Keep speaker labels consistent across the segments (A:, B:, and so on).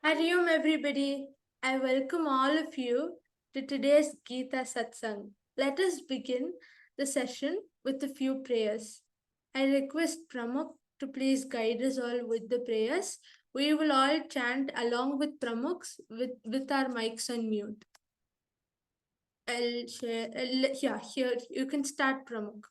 A: Hariom everybody. I welcome all of you to today's Gita Satsang. Let us begin the session with a few prayers. I request Pramukh to please guide us all with the prayers. We will all chant along with Pramukhs with our mics on mute. I'll share. Here you can start, Pramukh.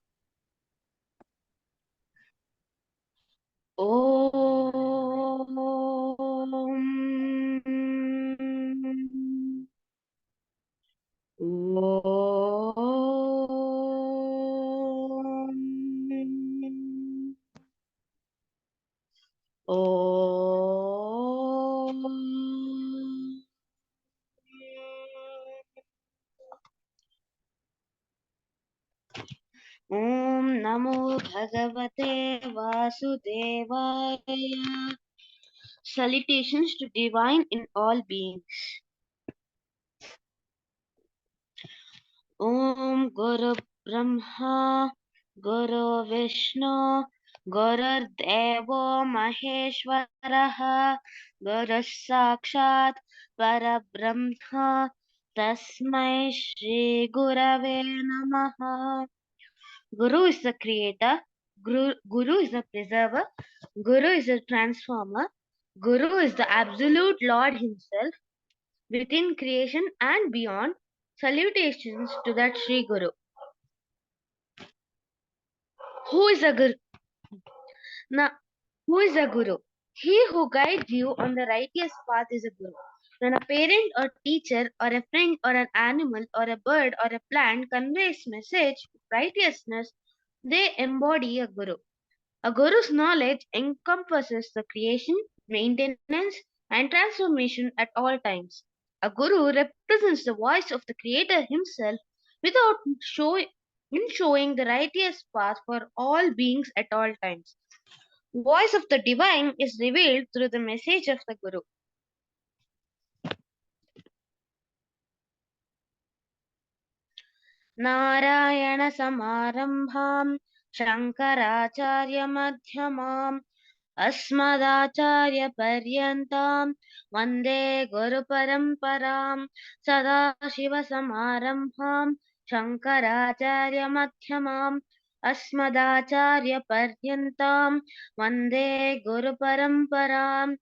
B: Om Namo Bhagavate Vasudevaya. Salutations to divine in all beings. Om Guru Brahma Guru Vishnu Guru Devo Maheshwaraha Guru Sakshat Parabrahma Tasmai Shri Gurave Namaha. Guru is the creator, Guru is the preserver, Guru is the transformer, Guru is the absolute Lord himself, within creation and beyond. Salutations to that Sri Guru. Who is a Guru? Now, who is a Guru? He who guides you on the righteous path is a Guru. When a parent or teacher or a friend or an animal or a bird or a plant conveys message of righteousness, they embody a Guru. A guru's knowledge encompasses the creation, maintenance, and transformation at all times. A guru represents the voice of the Creator himself without showing the righteous path for all beings at all times. Voice of the divine is revealed through the message of the guru. Narayana Samarambham Shankaracharya Madhyamam Asmadacharya Paryantam Vande Guru Paramparam Sadashiva Samarambham Shankaracharya Madhyamam Asmadacharya Paryantam Vande Guru Paramparam.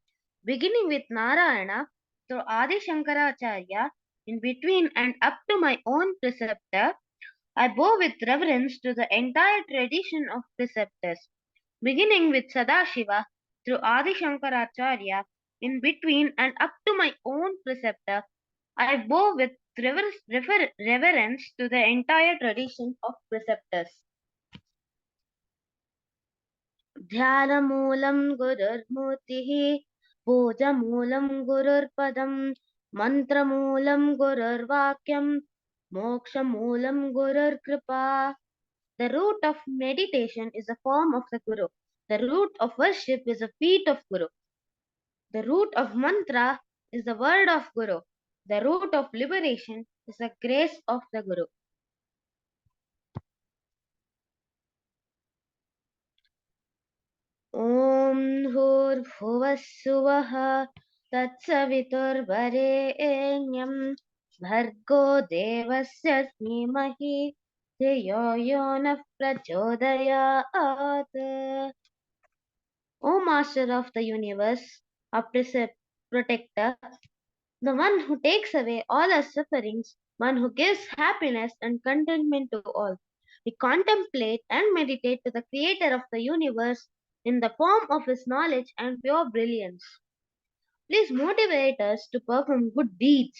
B: Beginning with Narayana through Adi Shankaracharya, in between and up to my own preceptor, I bow with reverence to the entire tradition of preceptors. Beginning with Sadashiva through Adi Shankaracharya, in between and up to my own preceptor, I bow with reverence to the entire tradition of preceptors. Dhyanamoolam Gururmurtihi, Pujamoolam Gururpadam, Mantramoolam Gururvakyam, Mokshamoolam Gururkripa. The root of meditation is a form of the Guru. The root of worship is the feet of Guru. The root of mantra is the word of Guru. The root of liberation is the grace of the Guru. Om Hur Bhuvassuvaha Tatsaviturvarenyam Bhargo Devasya Smimahi Dhiyo Yonah Prachodayat. O Master of the Universe, our protector, the one who takes away all our sufferings, one who gives happiness and contentment to all. We contemplate and meditate to the Creator of the universe in the form of His knowledge and pure brilliance. Please motivate us to perform good deeds.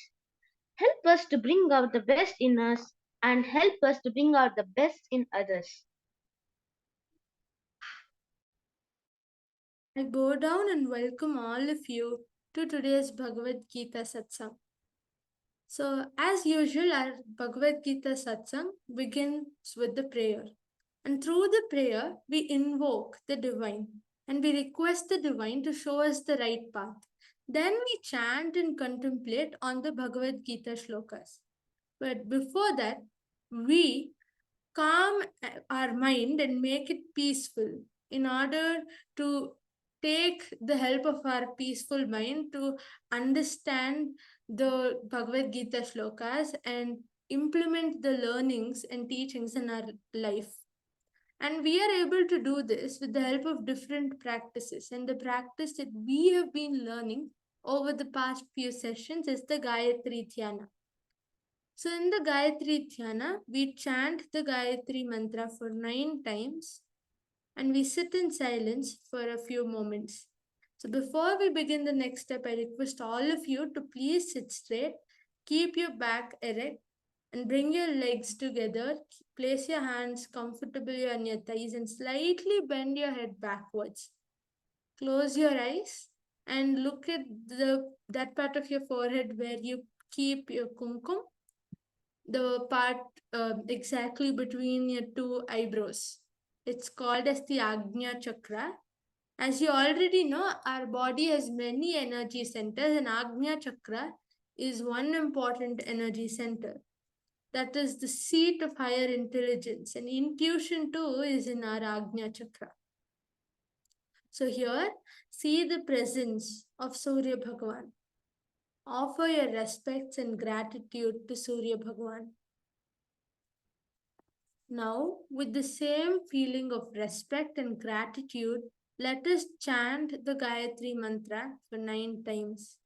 B: Help us to bring out the best in us and help us to bring out the best in others.
A: I bow down and welcome all of you to today's Bhagavad Gita Satsang. So, as usual, our Bhagavad Gita Satsang begins with the prayer. And through the prayer, we invoke the divine and we request the divine to show us the right path. Then we chant and contemplate on the Bhagavad Gita shlokas. But before that, we calm our mind and make it peaceful in order to take the help of our peaceful mind to understand the Bhagavad Gita shlokas and implement the learnings and teachings in our life. And we are able to do this with the help of different practices. And the practice that we have been learning over the past few sessions is the Gayatri Dyana. So, in the Gayatri Dhyana, we chant the Gayatri mantra for 9 times and we sit in silence for a few moments. So, before we begin the next step, I request all of you to please sit straight, keep your back erect, and bring your legs together. Place your hands comfortably on your thighs and slightly bend your head backwards. Close your eyes and look at that part of your forehead where you keep your kumkum, the part exactly between your two eyebrows. It's called as the Agnya Chakra. As you already know, our body has many energy centers, and Agnya Chakra is one important energy center. That is the seat of higher intelligence, and intuition too is in our Agnya Chakra. So, here, see the presence of Surya Bhagavan. Offer your respects and gratitude to Surya Bhagavan. Now, with the same feeling of respect and gratitude, let us chant the Gayatri mantra for 9 times.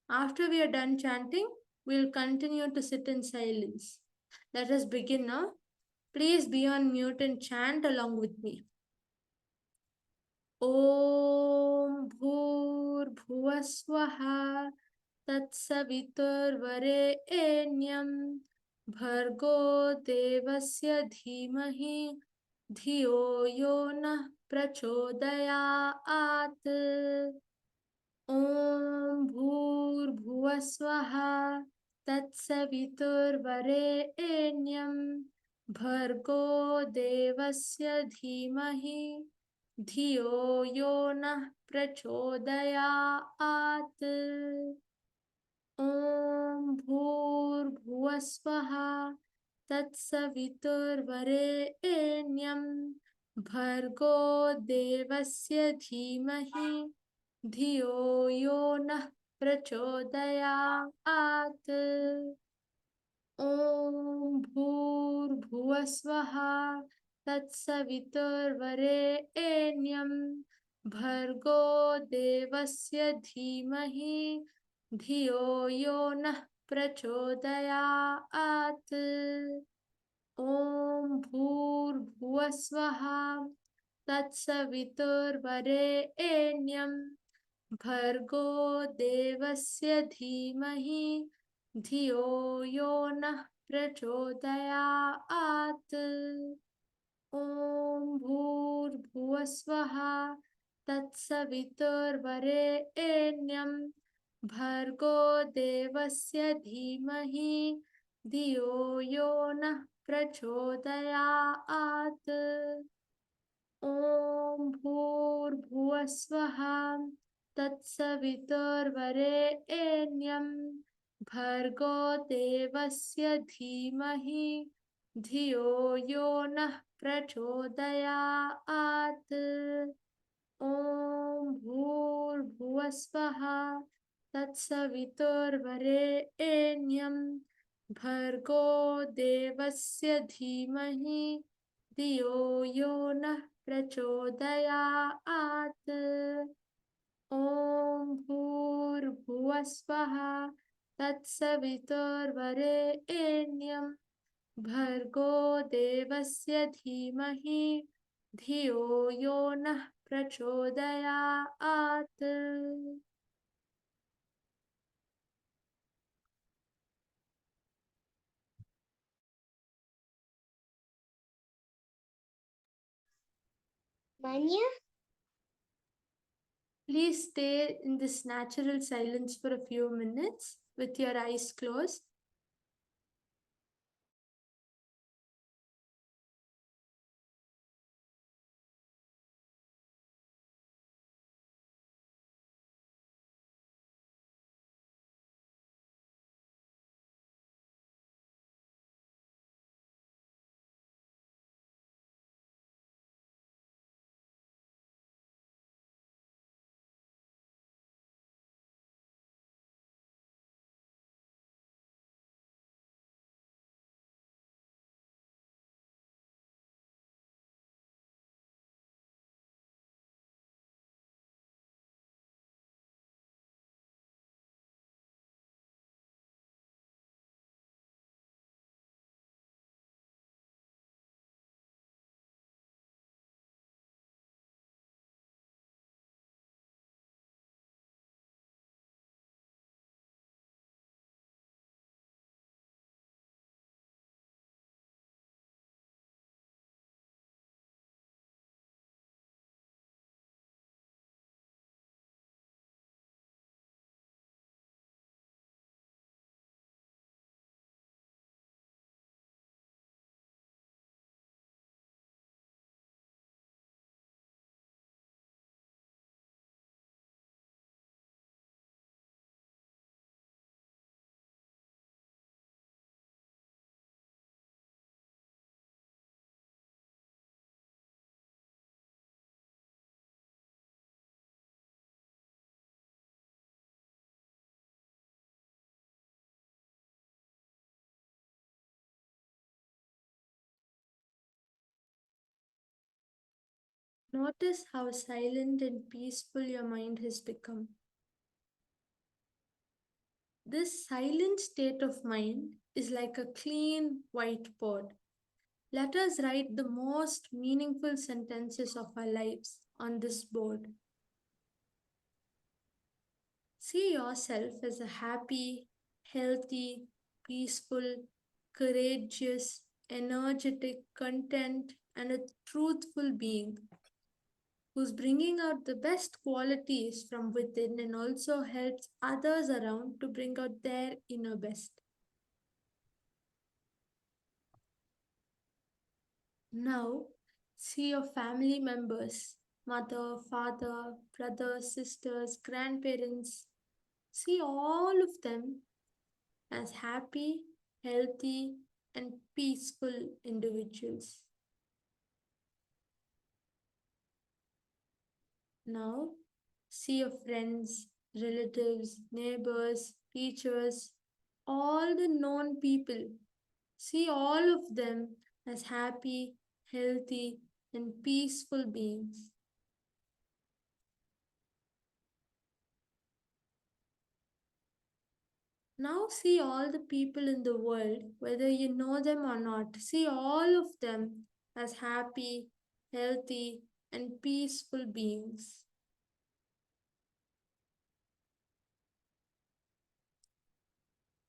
A: After we are done chanting, we will continue to sit in silence. Let us begin now. Please be on mute and chant along with me. Om Bhur Bhuvaswaha Tatsaviturvarenyam Bhargo Devasya Dhimahi Dhiyo Yo Nah Prachodayat. Om Bhur Bhuvaswaha Tatsaviturvarenyam Bhargo Devasya Dhimahi Dhiyo Yo Nah Prachodayat. Om Bhur Bhuvaswaha Tatsaviturvarenyam Bhargo Devasya Dhimahi Dhiyo Yo Nah Prachodayat. Om Bhur Bhuvaswaha Tatsaviturvarenyam Bhargo Devasya Dhimahi Dhiyo Yo Nah Prachodayat. Om Bhur Bhuvaswaha Tatsaviturvarenyam Bhargo Devasya Dhimahi Dhiyo Yo Nah Prachodayat. Om Bhur Bhuvaswaha Tatsaviturvarenyam Bhargo Devasya Dhimahi Dhiyo Yo Nah Prachodayat. Om Bhur Bhuvaswaha Tatsaviturvarenyam Bhargo Devasya Dhimahi Dhiyo Yo Nah Prachodayat. Om Bhur Bhuvaswaha Tatsaviturvarenyam Bhargo Devasya Dhimahi Dhiyo Yo Nah Prachodayat. Om Bhur Bhuvaswaha Tatsaviturvarenyam Bhargo Devasya Dhimahi Dhiyo Yo Nah Prachodayat.
C: Manya?
A: Please stay in this natural silence for a few minutes with your eyes closed. Notice how silent and peaceful your mind has become. This silent state of mind is like a clean whiteboard. Let us write the most meaningful sentences of our lives on this board. See yourself as a happy, healthy, peaceful, courageous, energetic, content, and a truthful being who's bringing out the best qualities from within and also helps others around to bring out their inner best. Now, see your family members, mother, father, brothers, sisters, grandparents. See all of them as happy, healthy, and peaceful individuals. Now, see your friends, relatives, neighbors, teachers, all the known people. See all of them as happy, healthy, and peaceful beings. Now see all the people in the world, whether you know them or not. See all of them as happy, healthy, and peaceful beings.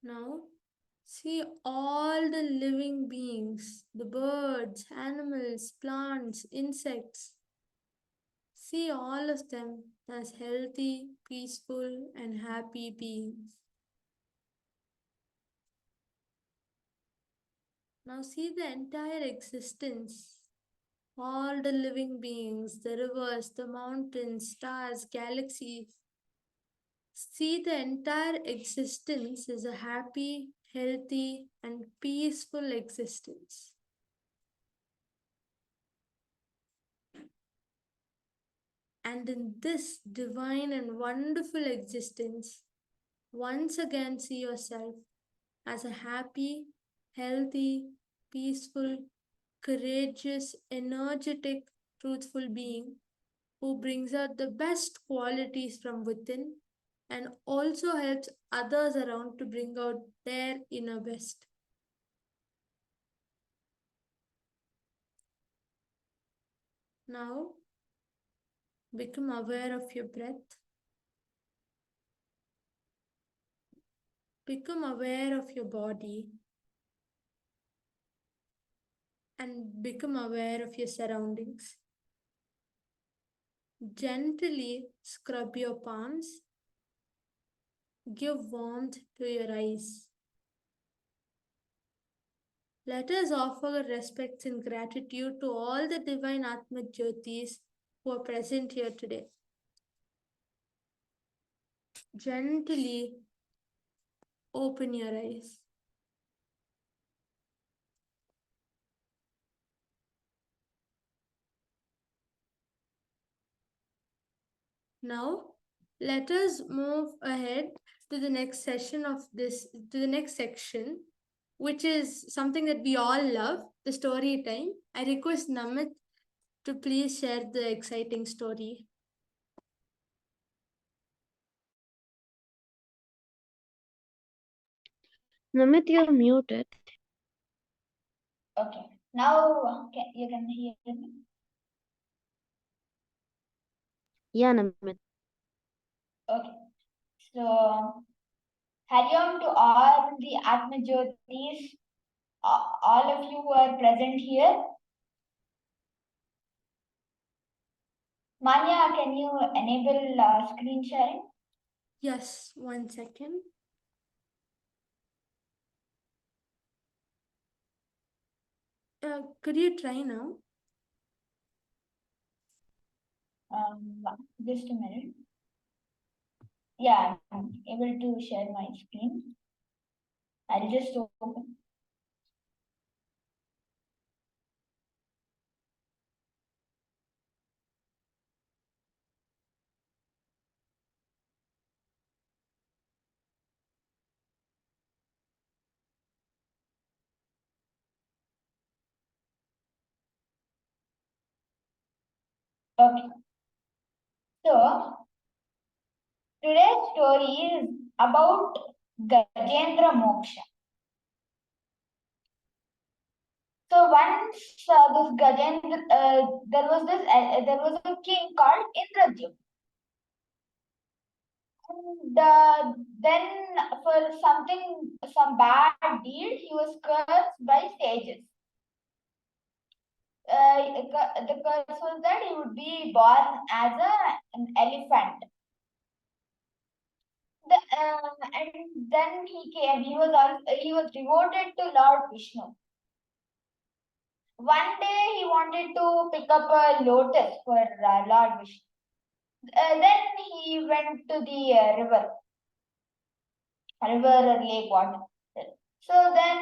A: Now see all the living beings, the birds, animals, plants, insects. See all of them as healthy, peaceful, and happy beings. Now see the entire existence, all the living beings, the rivers, the mountains, stars, galaxies. See the entire existence as a happy, healthy, and peaceful existence. And in this divine and wonderful existence, once again see yourself as a happy, healthy, peaceful, courageous, energetic, truthful being who brings out the best qualities from within and also helps others around to bring out their inner best. Now, become aware of your breath. Become aware of your body and become aware of your surroundings. Gently scrub your palms. Give warmth to your eyes. Let us offer respects and gratitude to all the divine Atmajyotis who are present here today. Gently open your eyes. Now, let us move ahead to the next section, which is something that we all love, the story time. I request Namit to please share the exciting story.
B: Namit, you're muted.
C: Okay. Now you can hear me.
B: Yeah, Namit.
C: Okay. So, Hariom to all the Atmajyotis, all of you who are present here. Manya, can you enable screen sharing?
A: Yes, 1 second. Could you try now?
C: Just a minute. Yeah, I'm able to share my screen. I'll just open. Okay. So, today's story is about Gajendra Moksha. So once this Gajendra, there was a king called Indrajit. And then for some bad deed, he was cursed by sages. The curse was that he would be born as an elephant. And then he came. He was devoted to Lord Vishnu. One day he wanted to pick up a lotus for Lord Vishnu. Then he went to the river or lake, water. So then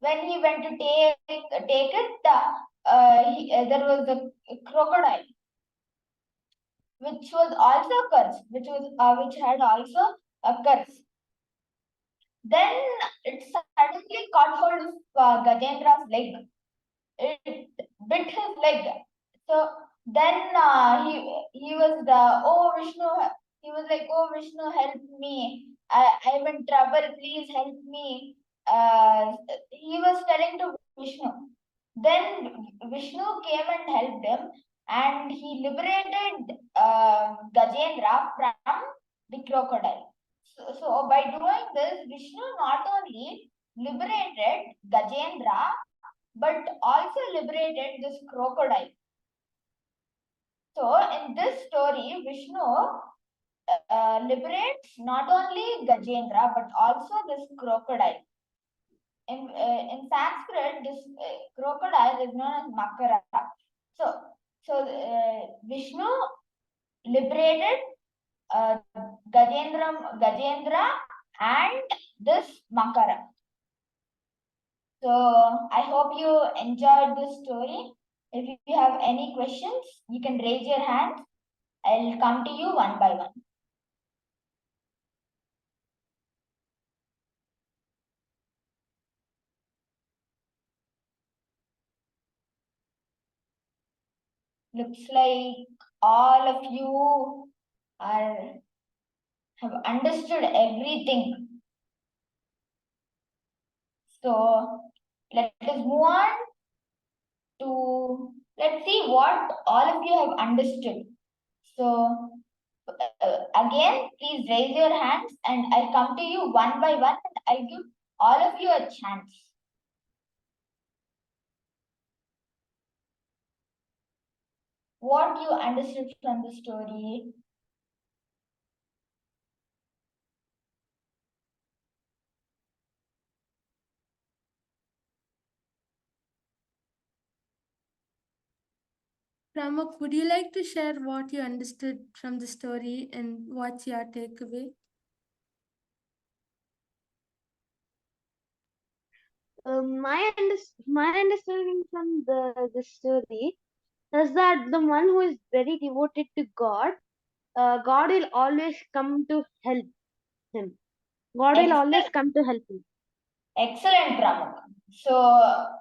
C: when he went to take it, there was a crocodile, which was also cursed, which had also a curse. Then it suddenly caught hold of Gajendra's leg. It bit his leg. So then he was Vishnu. He was like, "Oh Vishnu, help me! I'm in trouble. Please help me." He was telling to Vishnu. Then Vishnu came and helped him, and he liberated Gajendra from the crocodile. So by doing this, Vishnu not only liberated Gajendra, but also liberated this crocodile. So in this story, Vishnu liberates not only Gajendra, but also this crocodile. In Sanskrit, this crocodile is known as Makara. So Vishnu liberated Gajendra and this Makara. So I hope you enjoyed this story. If you have any questions, you can raise your hand. I'll come to you one by one. Looks like all of you have understood everything. So let us move on to, let's see what all of you have understood. So again, please raise your hands and I'll come to you one by one and I'll give all of you a chance. What you understood from the story?
A: Pramuk, would you like to share what you understood from the story and what's your takeaway?
B: My understanding from the story is that the one who is very devoted to God, God will always come to help him. God will always come to help him.
C: Excellent, Pramuk. So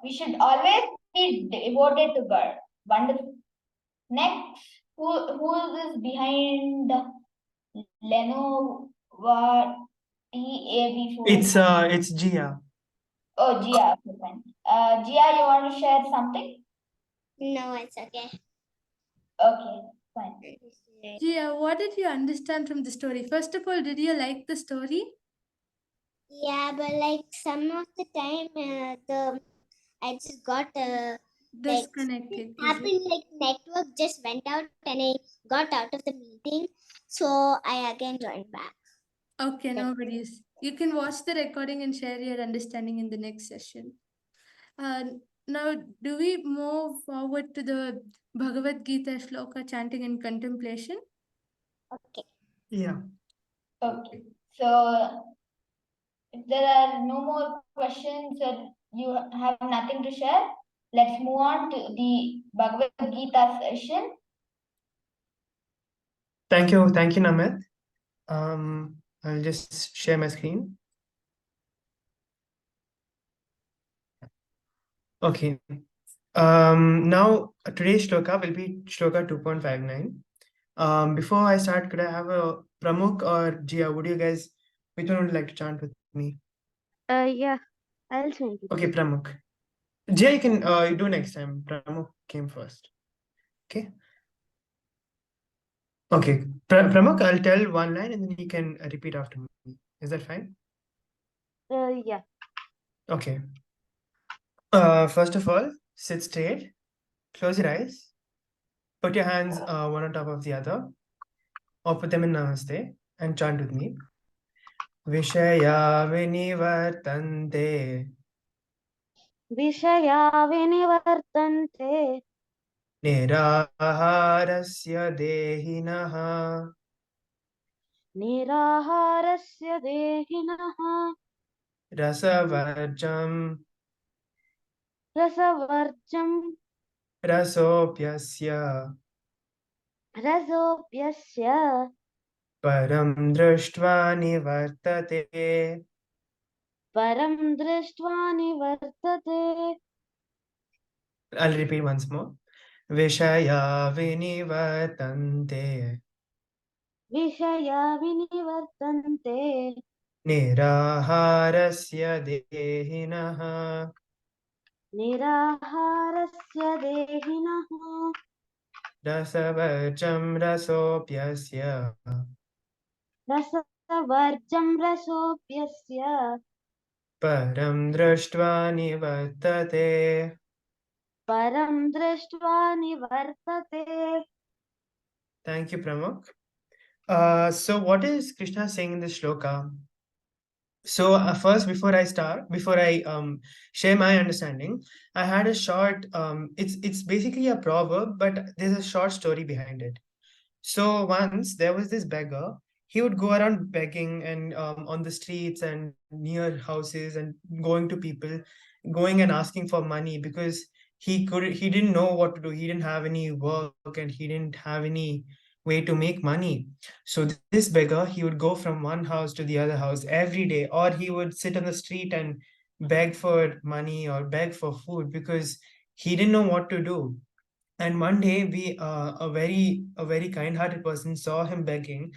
C: we should always be devoted to God. Wonderful. Next, who is this behind Lenovo TAB4?
D: It's Gia.
C: Oh, Gia. Okay, fine. Gia, you want to share something?
E: No, it's okay.
C: Okay, fine.
A: Gia, what did you understand from the story? First of all, did you like the story?
E: Yeah, but like some of the time, I just got
A: Disconnected.
E: Like, happened like network just went out and I got out of the meeting, so I again joined back.
A: Okay, no worries. You can watch the recording and share your understanding in the next session. Now, do we move forward to the Bhagavad Gita Shloka chanting and contemplation?
E: Okay.
D: Yeah.
C: Okay. So if there are no more questions or you have nothing to share, let's move on to the Bhagavad Gita session.
D: Thank you, Namit. I'll just share my screen. Okay. Now today's shloka will be Shloka 2.59. Before I start, could I have a Pramukh or Jia? Would you guys, which one would like to chant with me?
B: Yeah, I'll chant it.
D: Okay, Pramukh. Jia, you can you do next time. Pramukh came first. Okay. Okay, Pramukh, I'll tell one line and then you can repeat after me. Is that fine?
B: Yeah.
D: Okay. First of all, sit straight, close your eyes, put your hands one on top of the other, or put them in Namaste, and chant with me. Viṣhayā vinivartante,
B: विषया विनिवर्तन्ते
D: niraharasya dehinah,
B: निराहारस्य देहिनः
D: rasavarjam
B: रसवर्जं
D: rasopyasya
B: रसोऽप्यस्य
D: param drushtva nivartate.
B: परं दृष्ट्वा निवर्तते.
D: I'll repeat once more. Viṣhayā vinivartante,
B: विषया विनिवर्तन्ते
D: niraharasya dehinah,
B: निराहारस्य देहिनः
D: rasavarjam rasopyasya
B: रसवर्जं रसोऽप्यस्य
D: param drushtva nivartate.
B: परं दृष्ट्वा निवर्तते.
D: Thank you, Pramukh. So what is Krishna saying in this shloka? So first, before I share my understanding, I had a short. It's basically a proverb, but there's a short story behind it. So once there was this beggar. He would go around begging and on the streets and near houses and going to people, going and asking for money because he didn't know what to do. He didn't have any work and he didn't have any way to make money. So this beggar, he would go from one house to the other house every day, or he would sit on the street and beg for money or beg for food because he didn't know what to do. And one day a very kind-hearted person saw him begging,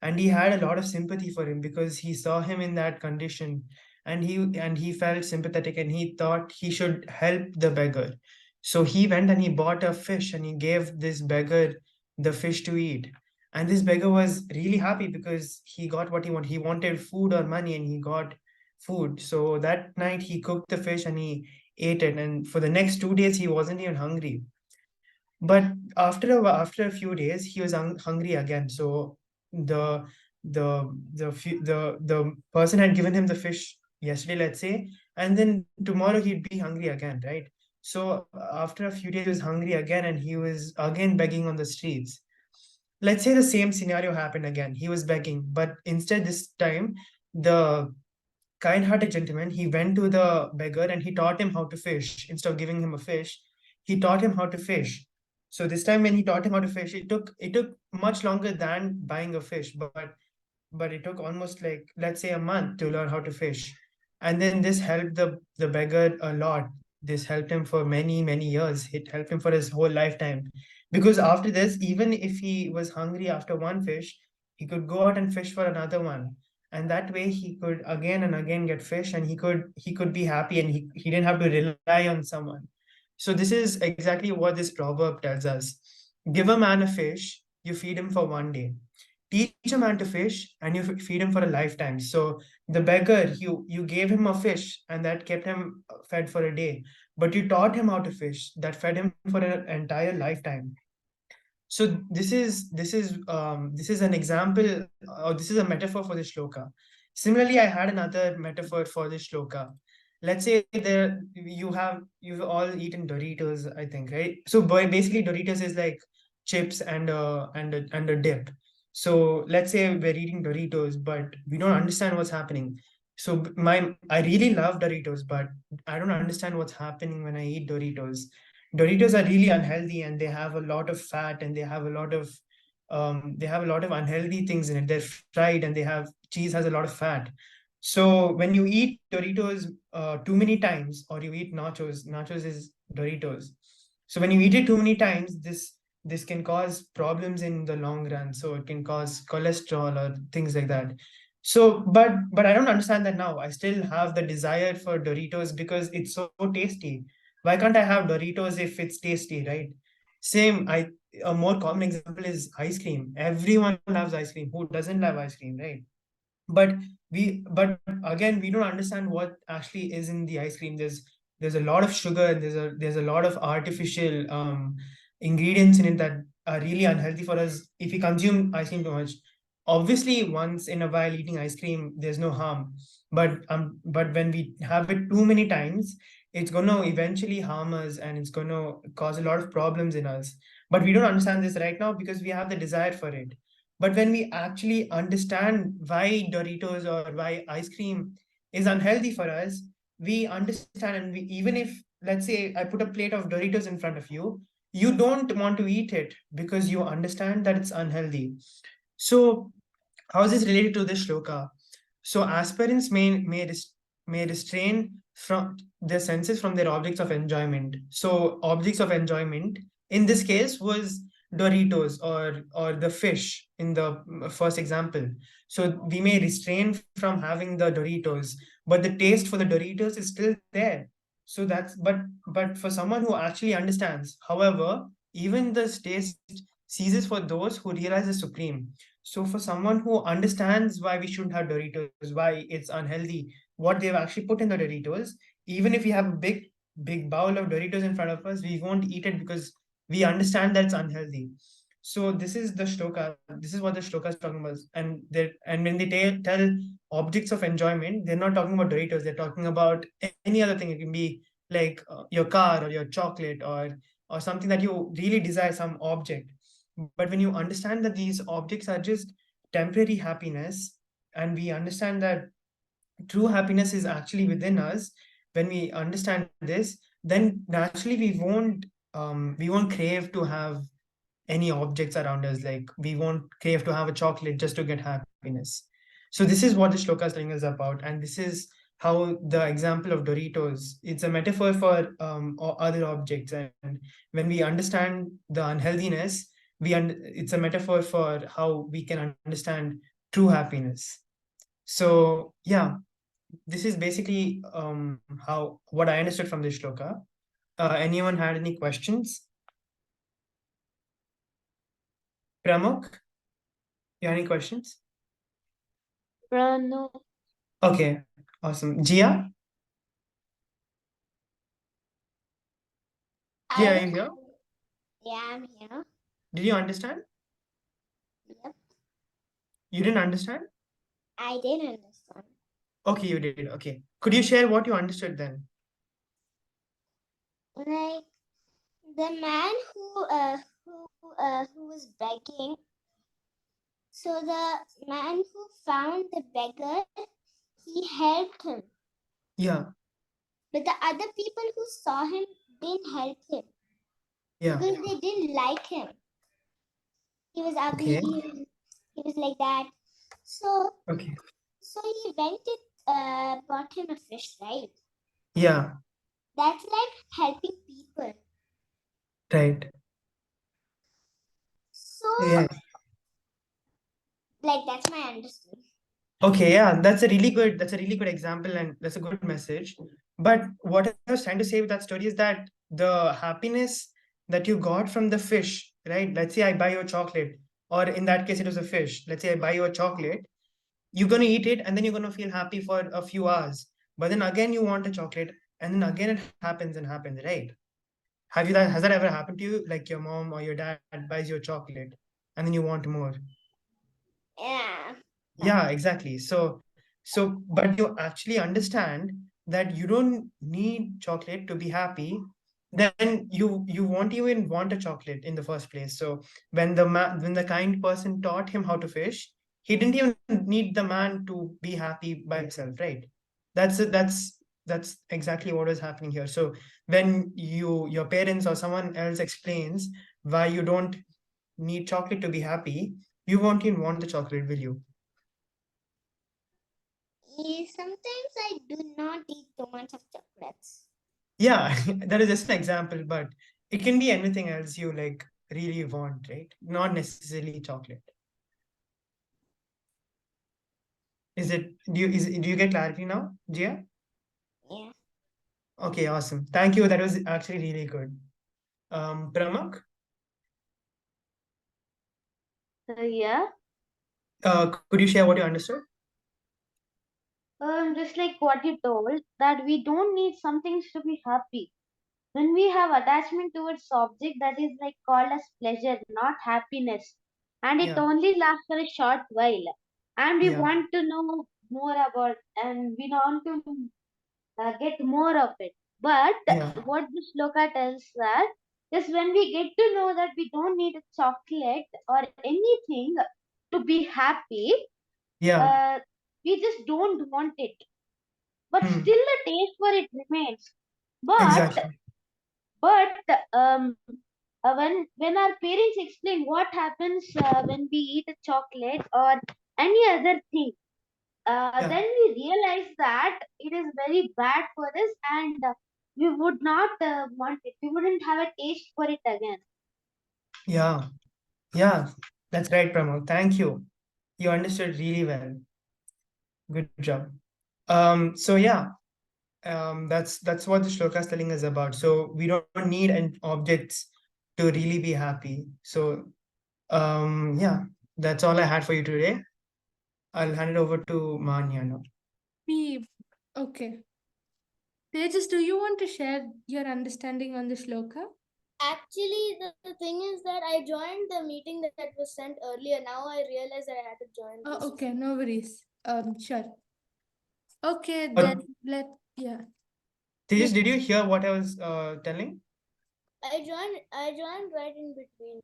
D: and he had a lot of sympathy for him because he saw him in that condition, and he felt sympathetic and he thought he should help the beggar. So he went and he bought a fish and he gave this beggar the fish to eat. And this beggar was really happy because he got what he wanted. He wanted food or money and he got food. So that night he cooked the fish and he ate it, and for the next 2 days he wasn't even hungry. But after a few days, he was hungry again. So the the person had given him the fish yesterday, let's say, and then tomorrow he'd be hungry again, right? So after a few days, he was hungry again, and he was again begging on the streets. Let's say the same scenario happened again. He was begging, but instead this time, the kind-hearted gentleman, he went to the beggar and he taught him how to fish. Instead of giving him a fish, he taught him how to fish. So this time when he taught him how to fish, it took much longer than buying a fish, but it took almost, like, let's say, a month to learn how to fish. And then this helped the beggar a lot. This helped him for many, many years. It helped him for his whole lifetime. Because after this, even if he was hungry after one fish, he could go out and fish for another one. And that way he could again and again get fish, and he could be happy, and he didn't have to rely on someone. So this is exactly what this proverb tells us. Give a man a fish, you feed him for one day. Teach a man to fish, and you feed him for a lifetime. So the beggar, you gave him a fish, and that kept him fed for a day. But you taught him how to fish, that fed him for an entire lifetime. So this is an example, or this is a metaphor for this shloka. Similarly, I had another metaphor for this shloka. Let's say you've all eaten Doritos, I think, right? So basically Doritos is like chips and a dip. So let's say we're eating Doritos, but we don't understand what's happening. So I really love Doritos, but I don't understand what's happening when I eat Doritos. Doritos are really unhealthy, and they have a lot of fat, and they have a lot of unhealthy things in it. They're fried, and cheese has a lot of fat. So when you eat Doritos too many times, or you eat nachos is Doritos. So when you eat it too many times, this can cause problems in the long run. So it can cause cholesterol or things like that. So, but I don't understand that now. I still have the desire for Doritos because it's so tasty. Why can't I have Doritos if it's tasty, right? Same, a more common example is ice cream. Everyone loves ice cream. Who doesn't love ice cream, right? But but again, we don't understand what actually is in the ice cream. There's a lot of sugar, and there's a lot of artificial ingredients in it that are really unhealthy for us if we consume ice cream too much. Obviously, once in a while eating ice cream, there's no harm, but when we have it too many times, it's going to eventually harm us, and it's going to cause a lot of problems in us. But we don't understand this right now because we have the desire for it. But when we actually understand why Doritos or why ice cream is unhealthy for us, we understand, and we, even if, let's say, I put a plate of Doritos in front of you, you don't want to eat it because you understand that it's unhealthy. So, how is this related to this shloka? So, aspirants may restrain from their senses from their objects of enjoyment. So, objects of enjoyment in this case was Doritos or the fish in the first example. So, we may restrain from having the Doritos, but the taste for the Doritos is still there. So that's but for someone who actually understands, however, even this taste ceases for those who realize the supreme. So for someone who understands why we shouldn't have Doritos, why it's unhealthy, what they've actually put in the Doritos, even if we have a big bowl of Doritos in front of us, we won't eat it because we understand that it's unhealthy. So this is the shloka. This is what the shloka is talking about. And when they tell objects of enjoyment, they're not talking about Doritos. They're talking about any other thing. It can be like your car or your chocolate or something that you really desire, some object. But when you understand that these objects are just temporary happiness, and we understand that true happiness is actually within us, when we understand this, then naturally we won't crave to have any objects around us. Like we won't crave to have a chocolate just to get happiness. So this is what the shloka is telling us about, and this is how the example of Doritos, it's a metaphor for other objects. And when we understand the unhealthiness, it's a metaphor for how we can understand true happiness. So yeah, this is basically how what I understood from this shloka. Anyone had any questions? Pramuk, you have any questions?
B: No.
D: Okay, awesome. Gia? Gia, are you here?
E: Yeah, I'm here.
D: Did you understand?
E: Yep,
D: You didn't understand?
E: I did understand.
D: Okay, you did. Okay. Could you share what you understood then?
E: Like the man who was begging. So the man who found the beggar, he helped him.
D: Yeah,
E: But the other people who saw him didn't help him
D: yeah.
E: because they didn't like him. He was ugly.
D: Okay.
E: He was like that. So
D: Okay.
E: he went and bought him a fish, right?
D: Yeah,
E: That's like helping people.
D: right.
E: So
D: Yeah.
E: like that's my understanding.
D: Okay, yeah, that's a really good example, and that's a good message. But what I was trying to say with that story is that the happiness that you got from the fish, right? Let's say I buy you a chocolate, or in that case it was a fish. Let's say I buy you a chocolate, you're going to eat it, and then you're going to feel happy for a few hours, but then again you want a chocolate, and then again it happens and happens, right? Has that ever happened to you, like your mom or your dad buys you a chocolate and then you want more?
E: Yeah.
D: Yeah, exactly. So but you actually understand that you don't need chocolate to be happy, then you won't even want a chocolate in the first place. So when the kind person taught him how to fish, he didn't even need the man to be happy by himself, right? That's exactly what is happening here. So when your parents or someone else explains why you don't need chocolate to be happy, you won't even want the chocolate, will you?
E: Sometimes I do not eat too much of chocolates.
D: Yeah, that is just an example, but It can be anything else you like really want, right? Not necessarily chocolate. Do you get clarity now, Jia?
E: Yeah.
D: Okay, awesome. Thank you. That was actually really good. Pramak,
B: Yeah.
D: could you share what you understood?
B: Just like what you told, that we don't need some things to be happy. When we have attachment towards object, that is like called as pleasure, not happiness, and it
D: Yeah,
B: only lasts for a short while. And we
D: yeah,
B: want to know more about, and we want to get more of it. But
D: yeah,
B: what the shloka tells that is when we get to know that we don't need a chocolate or anything to be happy,
D: yeah.
B: uh, we just don't want it. But
D: Hmm.
B: still, the taste for it remains. But
D: Exactly.
B: but when our parents explain what happens when we eat a chocolate or any other thing,
D: Yeah,
B: then we realize that it is very bad for us, and we would not want it. We wouldn't have a taste for it again.
D: yeah, yeah. That's right, Pramak. Thank you. You understood really well. Good job. So yeah, that's what the shloka is telling us about. So we don't need an objects to really be happy. So yeah, that's all I had for you today. I'll hand it over to Manya now.
A: We okay. Tejas, do you want to share your understanding on the shloka?
E: Actually, the thing is that I joined the meeting that was sent earlier. Now I realized that I had to join
A: Oh,
E: this.
A: okay, no worries. Sure. Okay,
D: But
A: then yeah.
D: Tejas, did you hear what I was telling?
E: I joined right in between.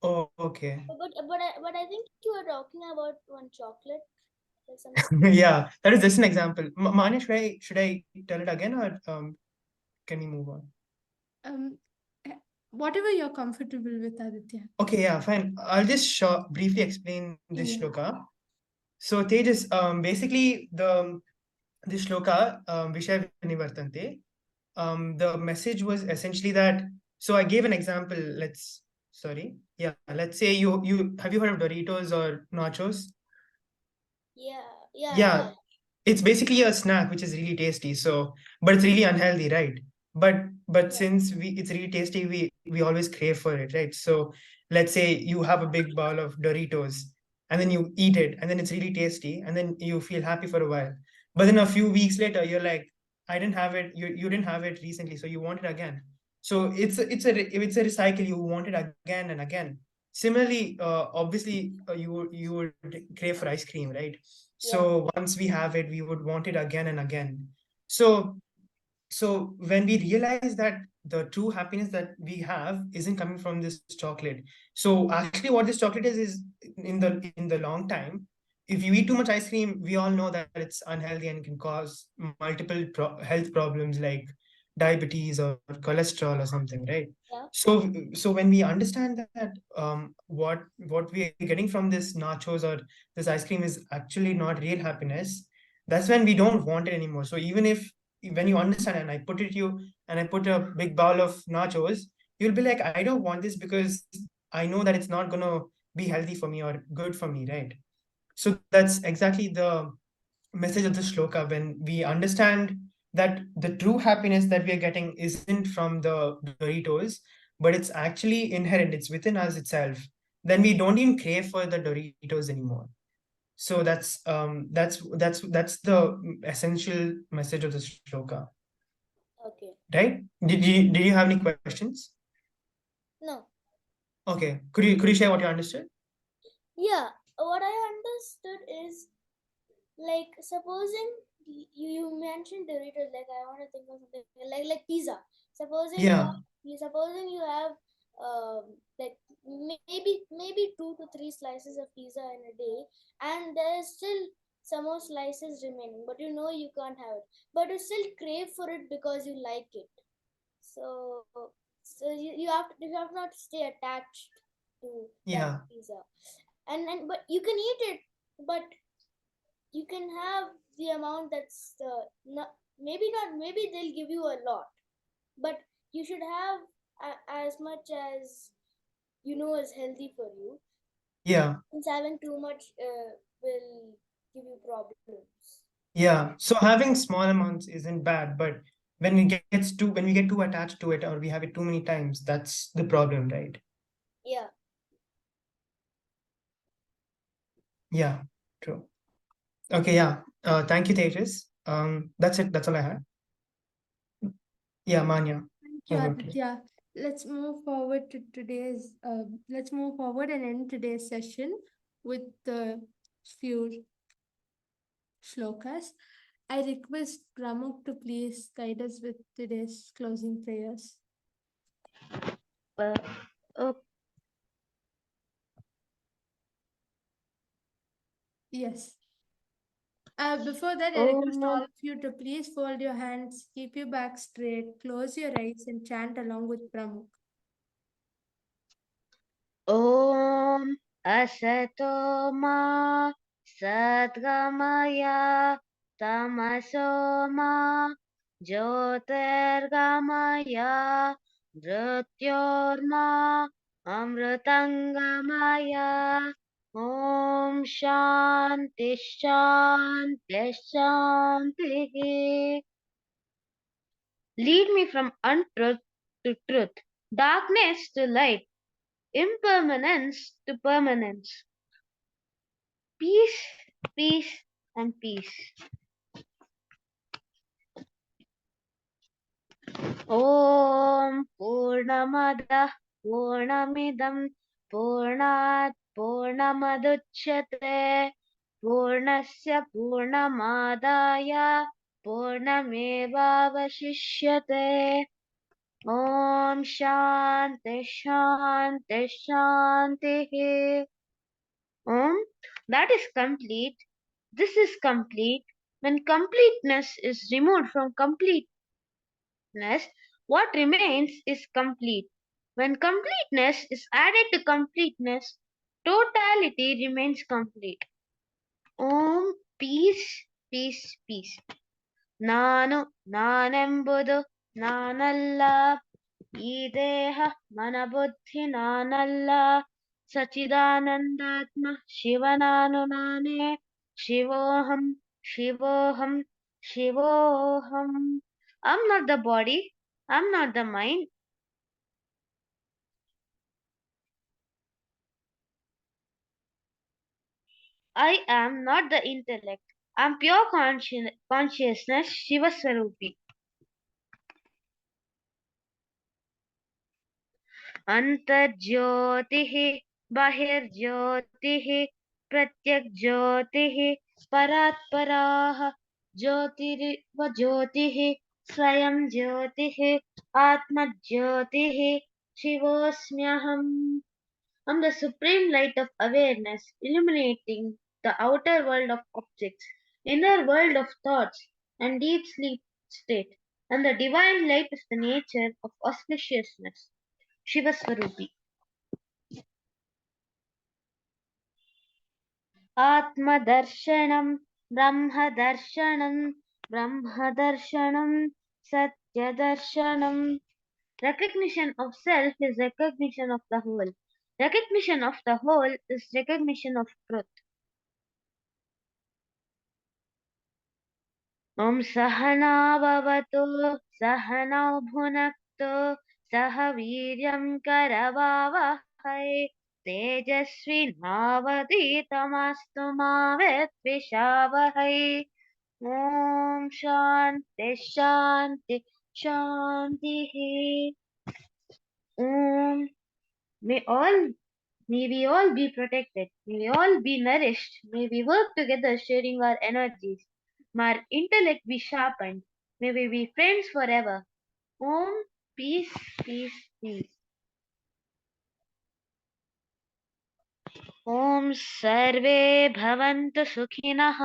D: Oh, okay.
E: But I think you were talking about one chocolate, like something.
D: Yeah, that is just an example. Manya, should I tell it again, or can we move on?
A: Um, whatever you're comfortable with, Aditya.
D: Okay, yeah, fine. I'll just briefly explain this
A: Yeah.
D: shloka. So Tejas, basically the shloka, viṣhayā vinivartante, the message was essentially that. So I gave an example. Let's say you have you heard of Doritos or nachos?
E: Yeah, yeah,
D: Yeah,
E: yeah,
D: it's basically a snack which is really tasty. So, but it's really unhealthy, right? But
E: yeah,
D: since it's really tasty, we always crave for it, right? So let's say you have a big bowl of Doritos and then you eat it and then it's really tasty and then you feel happy for a while. But then a few weeks later, you're like, I didn't have it. You didn't have it recently, so you want it again. So it's a recycle. You want it again and again. Similarly, obviously, you would crave for ice cream, right?
E: yeah,
D: So once we have it, we would want it again and again. So so when we realize that the true happiness that we have isn't coming from this chocolate. So actually what this chocolate is in the long time, if you eat too much ice cream, we all know that it's unhealthy and can cause multiple health problems like diabetes or cholesterol or something, right?
E: yeah,
D: So when we understand that what we are getting from this nachos or this ice cream is actually not real happiness, that's when we don't want it anymore. So even if when you understand and I put a big bowl of nachos, you'll be like, I don't want this because I know that it's not going to be healthy for me or good for me, right? So that's exactly the message of the shloka. When we understand that the true happiness that we are getting isn't from the Doritos, but it's actually inherent, it's within us itself, then we don't even crave for the Doritos anymore. So that's the essential message of the shloka,
E: okay.
D: right? Did you have any questions?
E: No,
D: Okay, could you share what you understood?
E: yeah, what I understood is like supposing you mentioned Doritos, like I want to think of something like pizza. Supposing
D: Yeah,
E: supposing you have like maybe 2 to 3 slices of pizza in a day, and there's still some more slices remaining, but you know you can't have it, but you still crave for it because you like it. So you have not stay attached to that
D: yeah,
E: pizza, and but you can eat it, but you can have the amount that's not, maybe not, maybe they'll give you a lot, but you should have as much as you know is healthy for you.
D: Yeah.
E: Since having too much will give you problems.
D: Yeah. So having small amounts isn't bad, but when we get too attached to it, or we have it too many times, that's the problem, right?
E: Yeah.
D: Yeah. True. Okay. Yeah. Thank you, Tejas. That's it. That's all I had. Yeah, Manya.
A: Thank you,
D: Over to you.
A: Aditya. Let's move forward and end today's session with the few shlokas. I request Pramuk to please guide us with today's closing prayers.
B: Uh,
A: Yes. Before that, I request all
B: Om
A: of you to please fold your hands, keep your back straight, close your eyes, and chant along with Pramuk.
B: Om Asato Ma Sadgamaya Tamaso Ma Jyotirgamaya Mrityorma Amritangamaya. Om Shanti Shanti Shanti. Lead me from untruth to truth, darkness to light, impermanence to permanence. Peace, peace, and peace. Om Purnamada Purnamidam Purnat Purnamaduchyate Purnasya Purnamadaya Purnamevavashishyate. Om Shanti Shanti Shanti. Om, that is complete. This is complete. When completeness is removed from completeness, what remains is complete. When completeness is added to completeness, totality remains complete. Om, peace, peace, peace. Nanu, nanembudu, nanalla. ಈ ದೇಹ ಮನಬುದ್ಧಿ ನಾನಲ್ಲ ಸಚಿದಾನಂದಾತ್ಮ ಶಿವನಾನು ನಾನೇ ಶಿವೋಹಂ ಶಿವೋಹಂ ಶಿವೋಹಂ. I'm not the body, I'm not the mind. I am not the intellect. I'm pure consciousness, Shiva Swarupi. अंतर्ज्योतिः बहिर्ज्योतिः प्रत्यग्ज्योतिः परात्पराः ज्योतिरिव ज्योतिः स्वयं ज्योतिः आत्मज्योतिः शिवोऽस्म्यहम्. I'm the supreme light of awareness, illuminating the outer world of objects, inner world of thoughts, and deep sleep state, and the divine light of the nature of auspiciousness. Shivaswarupi. Atmadarshanam, Brahmadarshanam, Brahmadarshanam, Satyadarshanam. Recognition of self is recognition of the whole. Recognition of the whole is recognition of truth. Om Sahana Bhavatu, Sahanau Bhunaktu, Saha Viryam Karavavahai. तेजस्विनावधीतमस्तु मा विद्विषावहै. Om Shanti Shanti Shanti. Om. May we all be protected. May we all be nourished. May we work together sharing our energies. May our intellect be sharpened. May we be friends forever. Om. Peace, peace, peace. ॐ सर्वे भवन्तु सुखिनः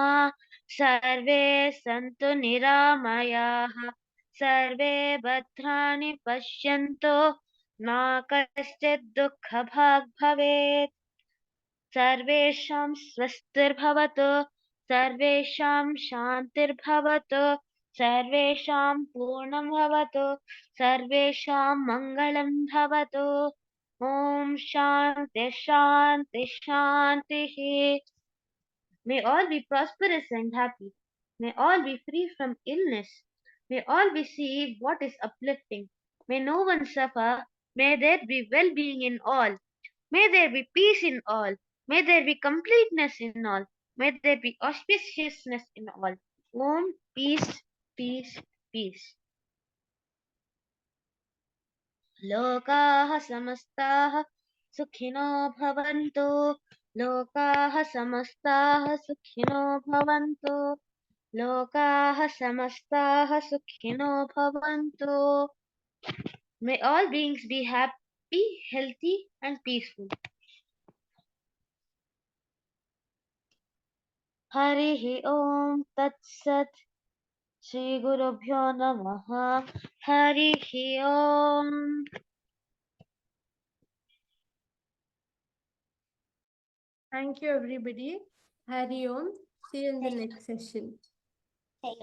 B: सर्वे सन्तु निरामयाः सर्वे भद्राणि पश्यन्तु मा कश्चित् दुःखभाग् भवेत् सर्वेषां स्वस्तिर्भवतु सर्वेषां शान्तिर्भवतु सर्वेषां पूर्णं भवतु, सर्वेषां मङ्गलं भवतु. Om Shanti Shanti Shanti. May all be prosperous and happy. May all be free from illness. May all receive what is uplifting. May no one suffer. May there be well-being in all. May there be peace in all. May there be completeness in all. May there be auspiciousness in all. Om, peace, peace, peace. लोकाः समस्ताः सुखिनो भवन्तु. लोकाः समस्ताः सुखिनो भवन्तु. लोकाः समस्ताः सुखिनो भवन्तु. May all beings be happy, healthy and peaceful. Harihi Om Tat Sat. Shri Gurubhyo Namaha. Harihi Om.
A: Thank you, everybody. Hari Om. See you in the next session.
C: Hey,